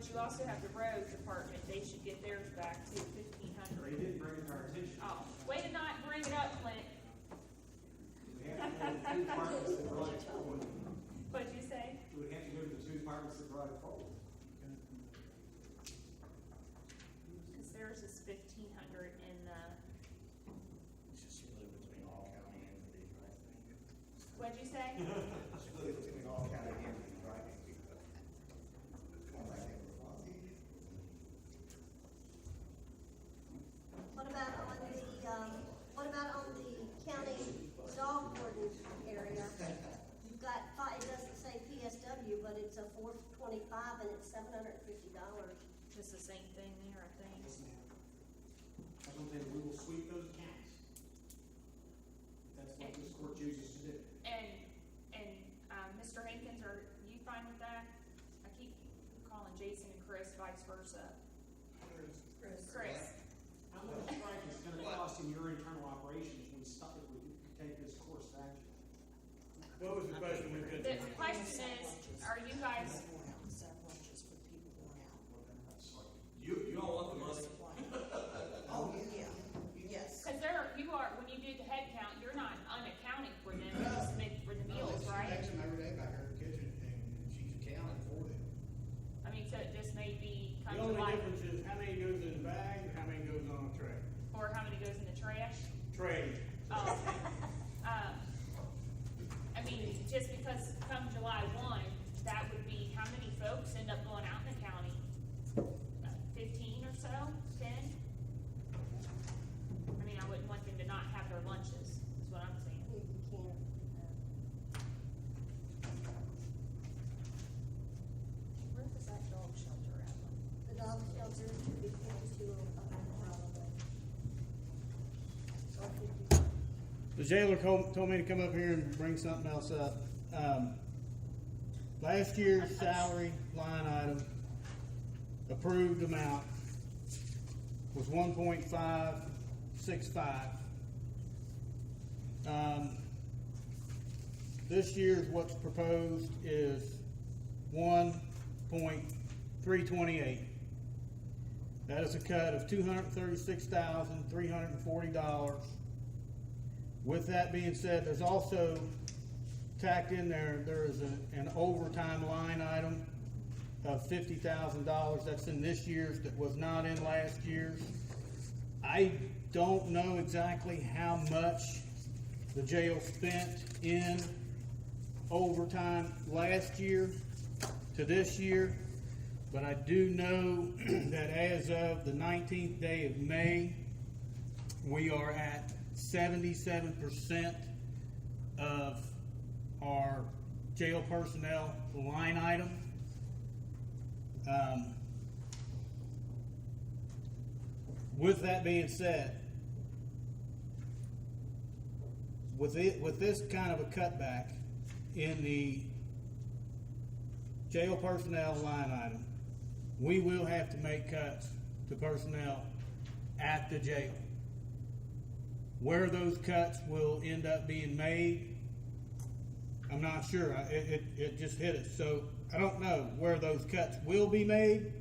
but you also have the road department, they should get theirs back too, They 1,500. did bring it to our attention. Oh, way to not bring it up, Clint. We have to go to the two departments that brought it forward. What'd you say? We would have to go to the two departments that brought it forward. Cause theirs is 1,500 in the, It's just really between all county entities, right? what'd you say? It's really between all county entities, right? What about on the county dog warden area? You've got, it doesn't say PSW, but it's a $425 and it's $750. Just the same thing there, I think. I don't think we will sweep those accounts. That's what this court chooses to do. And, Mr. Hankins, are you fine with that? I keep calling Jason and Chris, vice versa. Chris. How much strike is gonna cost in your internal operations if we take this course of action? What was the question we could? The question is, are you guys, You don't want the money? Oh, yeah, yes. cause you are, when you do the head count, you're not unaccounting for them, you just make for the meals, right? She takes them every day back in her kitchen and she's accounting for them. I mean, so it just may be The come to only light, difference is how many goes in the bag and how many goes on a tray. or how many goes in the trash. Tray. Oh, I mean, just because come July 1, that would be, how many folks end up going out in the county? 15 or so, 10? I mean, I wouldn't want them to not have their lunches, is what I'm saying. You can't. Where is that dog shelter at? The dog shelter should be 52 probably. Or 55. The jailer told me to come up here and bring something else up. Last year's salary line item, approved amount, was 1.565. This year's what's proposed is 1.328. That is a cut of $236,340. With that being said, there's also tacked in there is an overtime line item of $50,000. That's in this year's, that was not in last year's. I don't know exactly how much the jail spent in overtime last year to this year, but I do know that as of the 19th day of May, we are at 77% of our jail personnel line item. With that being said, with this kind of a cutback in the jail personnel line item, we will have to make cuts to personnel at the jail. Where those cuts will end up being made, I'm not sure. It just hit us. So I don't know where those cuts will be made,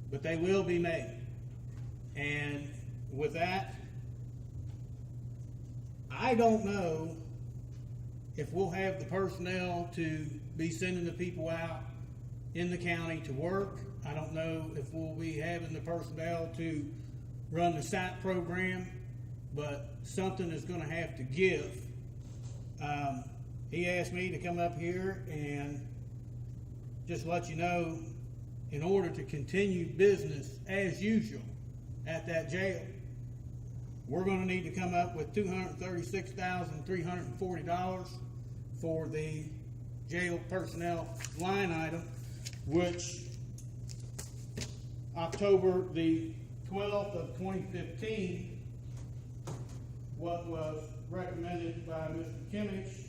but they will be made. And with that, I don't know if we'll have the personnel to be sending the people out in the county to work. I don't know if we'll be having the personnel to run the SAP program, but something is going to have to give. He asked me to come up here and just let you know, in order to continue business as usual at that jail, we're going to need to come up with $236,340 for the jail personnel line item, which October the 12th of 2015, what was recommended by Mr. Kimmich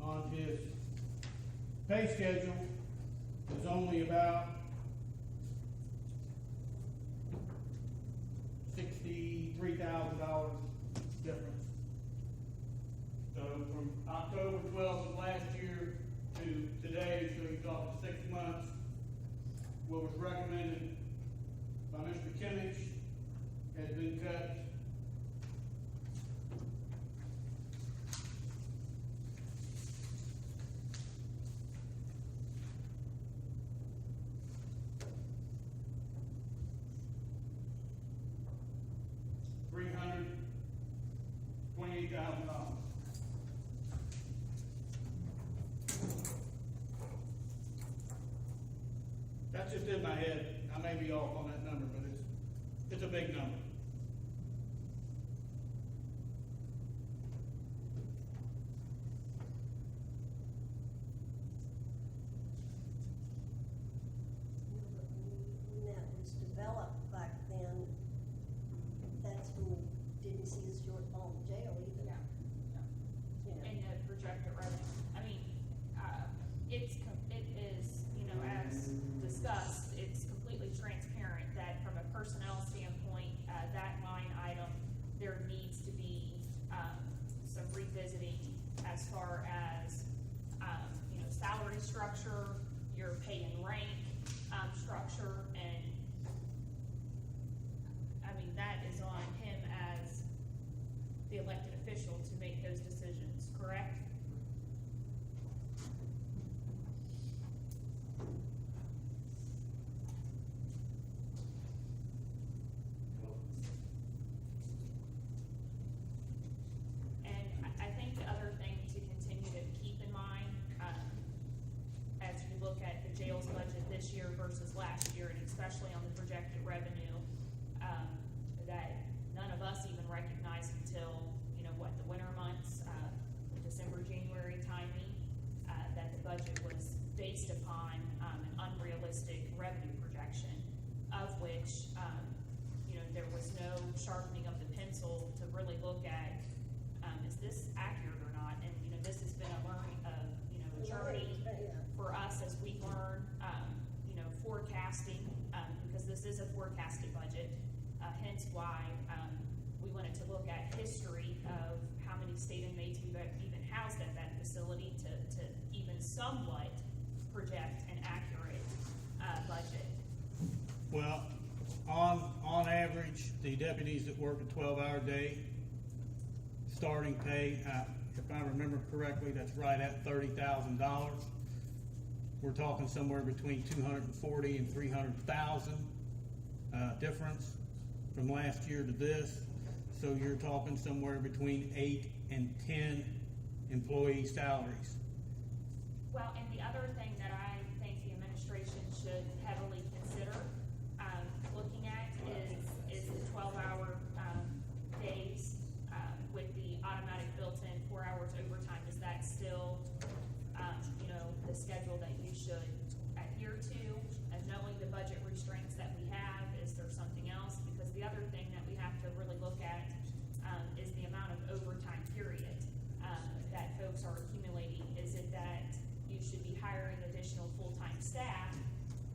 on his pay schedule is only about $63,000 difference. So from October 12th of last year to today, so you're talking 6 months, what was recommended by Mr. Kimmich has been cut. $328,000. That's just in my head. I may be off on that number, but it's a big number. When that was developed back then, that's when we didn't see the shortfall in jail either. Yeah. You know. And the projected revenue, I mean, it is, you know, as discussed, it's completely transparent that from a personnel standpoint, that line item, there needs to be, some revisiting as far as, you know, salary structure, your pay and rank, structure, and I mean, that is on him as the elected official to make those decisions, correct? And I think the other thing to continue to keep in mind, as you look at the jail's budget this year versus last year, and especially on the projected revenue, that none of us even recognized until, you know, what, the winter months, December, January timing, that the budget was based upon, an unrealistic revenue projection, of which, you know, there was no sharpening of the pencil to really look at, is this accurate or not? And, you know, this has been a learning of, you know, a journey for us as we learn, you know, forecasting, because this is a forecasted budget, hence why, we wanted to look at history of how many state inmates we've even housed at that facility to even somewhat project an accurate, budget. Well, on average, the deputies that work a 12-hour day, starting pay, if I remember correctly, that's right at $30,000. We're talking somewhere between 240 and 300,000 difference from last year to this. So you're talking somewhere between 8 and 10 employee salaries. Well, and the other thing that I think the administration should heavily consider, looking at is the 12-hour, days, with the automatic built-in 4 hours overtime. Is that still, you know, the schedule that you should adhere to? And knowing the budget restraints that we have, is there something else? Because the other thing that we have to really look at, is the amount of overtime period, that folks are accumulating. Is it that you should be hiring additional full-time staff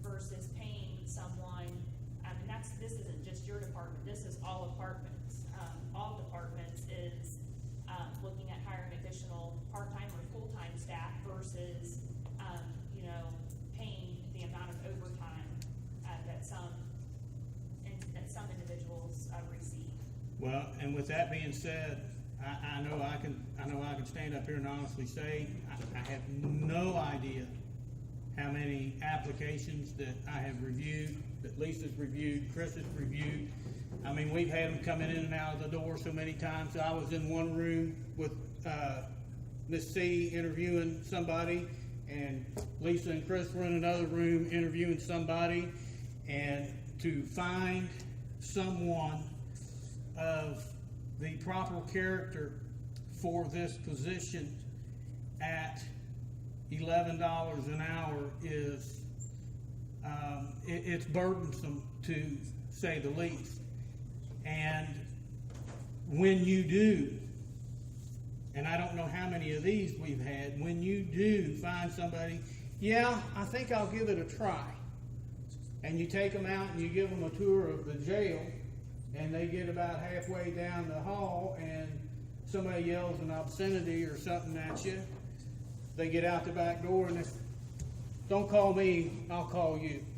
versus paying someone, and this isn't just your department, this is all departments. All departments is, looking at hiring additional part-time or full-time staff versus, you know, paying the amount of overtime, that some individuals, receive. Well, and with that being said, I know I can stand up here and honestly say, I have no idea how many applications that I have reviewed, that Lisa's reviewed, Chris has reviewed. I mean, we've had them coming in and out of the door so many times. I was in one room with, Miss C interviewing somebody, and Lisa and Chris were in another room interviewing somebody, and to find someone of the proper character for this position at $11 an hour is, it's burdensome to say the least. And when you do, and I don't know how many of these we've had, when you do find somebody, yeah, I think I'll give it a try. And you take them out and you give them a tour of the jail, and they get about halfway down the hall and somebody yells an obscenity or something at you. They get out the back door and don't call me, I'll call you.